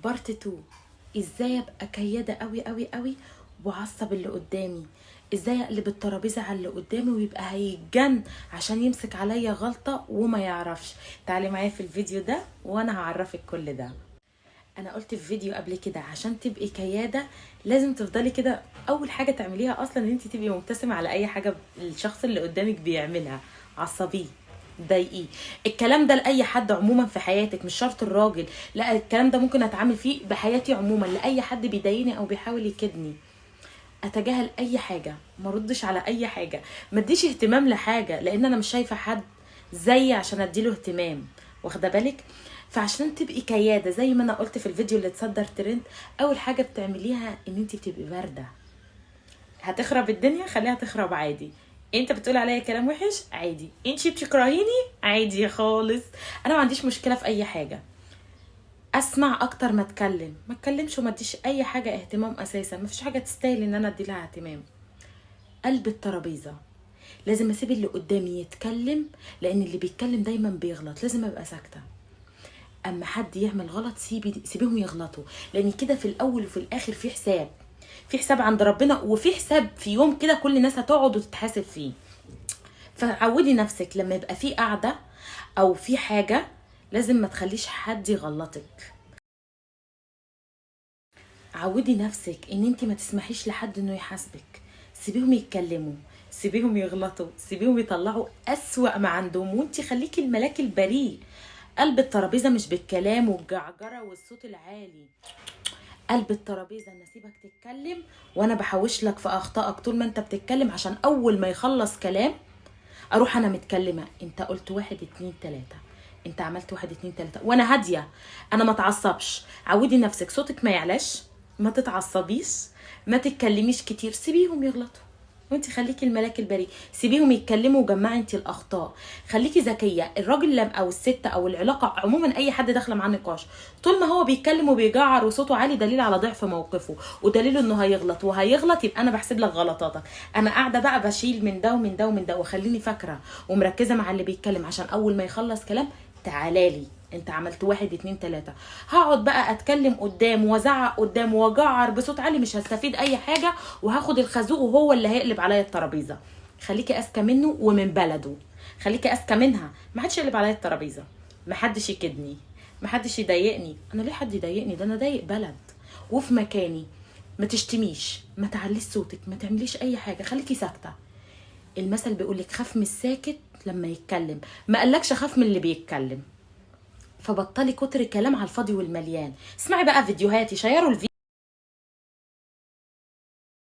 بارت 2. ازاي ابقى كياده قوي قوي قوي واعصب اللي قدامي، ازاي اقلب الترابيزه على اللي قدامي ويبقى هيتجن عشان يمسك عليا غلطه وما يعرفش. تعالي معايا في الفيديو ده وانا هعرفك كل ده. انا قلت في فيديو قبل كده عشان تبقي كياده لازم تفضلي كده. اول حاجه تعمليها اصلا ان انت تبقي مبتسمه على اي حاجه الشخص اللي قدامك بيعملها. عصبيه، ضايقيه. الكلام ده لاي حد عموما في حياتك، مش شرط الراجل، لا الكلام ده ممكن اتعامل فيه بحياتي عموما. لاي حد بيضايقني او بيحاول يكدني، اتجاهل اي حاجه، ما ردش على اي حاجه، ما اديش اهتمام لحاجه، لان انا مش شايفه حد زيي عشان اديله اهتمام. واخده بالك؟ فعشان تبقي كياده زي ما انا قلت في الفيديو اللي اتصدر ترند، اول حاجه بتعمليها ان انت بتبقي بارده. هتخرب الدنيا، خليها تخرب عادي. انت بتقول عليا كلام وحش عادي، انت بتكرهيني عادي خالص، انا ما عنديش مشكله في اي حاجه. اسمع اكتر ما اتكلم، ما اتكلمش وما اديش اي حاجه اهتمام اساسا، ما فيش حاجه تستاهل ان انا ادي لها اهتمام. قلب الترابيزه، لازم اسيب اللي قدامي يتكلم، لان اللي بيتكلم دايما بيغلط، لازم ابقى ساكته. اما حد يعمل غلط سيبيهم يغلطوا، لان كده في الاول وفي الاخر في حساب، في حساب عند ربنا، وفي حساب في يوم كده كل الناس هتقعد وتتحاسب فيه. فعودي نفسك لما يبقى في قعده او في حاجه لازم ما تخليش حد يغلطك. عودي نفسك ان انت ما تسمحيش لحد انه يحاسبك. سيبيهم يتكلموا، سيبيهم يغلطوا، سيبيهم يطلعوا اسوأ ما عندهم، وانت خليكي الملاك البريء. قلب الترابيزه مش بالكلام والجعجره والصوت العالي. قلب الترابيزه ان اسيبك تتكلم وانا بحوش لك في اخطائك طول ما انت بتتكلم، عشان اول ما يخلص كلام اروح انا متكلمه. انت قلت 1 2 3، انت عملت 1 2 3، وانا هاديه، انا ما اتعصبش. عودي نفسك صوتك ما يعلاش، ما تتعصبيش، ما تتكلميش كتير، سيبيهم يغلطوا وانت خليكي الملاك البريء. سيبيهم يتكلموا وجمعي انت الاخطاء. خليكي ذكيه. الراجل او الست او العلاقه عموما، اي حد داخله معاه نقاش طول ما هو بيتكلم وبيجعر وصوته عالي، دليل على ضعف موقفه ودليل انه هيغلط، وهيغلط يبقى انا بحسب لك غلطاتك. انا قاعده بقى بشيل من ده ومن ده ومن ده، وخليني فاكره ومركزه مع اللي بيتكلم، عشان اول ما يخلص كلام تعالالي انت عملت 1 2 3. هقعد بقى اتكلم قدامه وازعق قدامه واجعر بصوت عالي، مش هستفيد اي حاجه، وهاخد الخازوق وهو اللي هيقلب عليا الترابيزه. خليكي اذكى منه ومن بلده، خليكي اذكى منها. ما حدش يقلب عليا الترابيزه، ما حدش يكدني، ما حدش يضايقني. انا ليه حد يضايقني؟ ده انا ضايق بلد وفي مكاني. ما تشتميش، ما تعليش صوتك، ما تعمليش اي حاجه، خليكي ساكته. المثل بيقولك خاف من الساكت لما يتكلم، ما قالكش خاف من اللي بيتكلم. فبطلي كتر كلام على الفاضي والمليان. اسمعي بقى فيديوهاتي، شيروا الفيديو.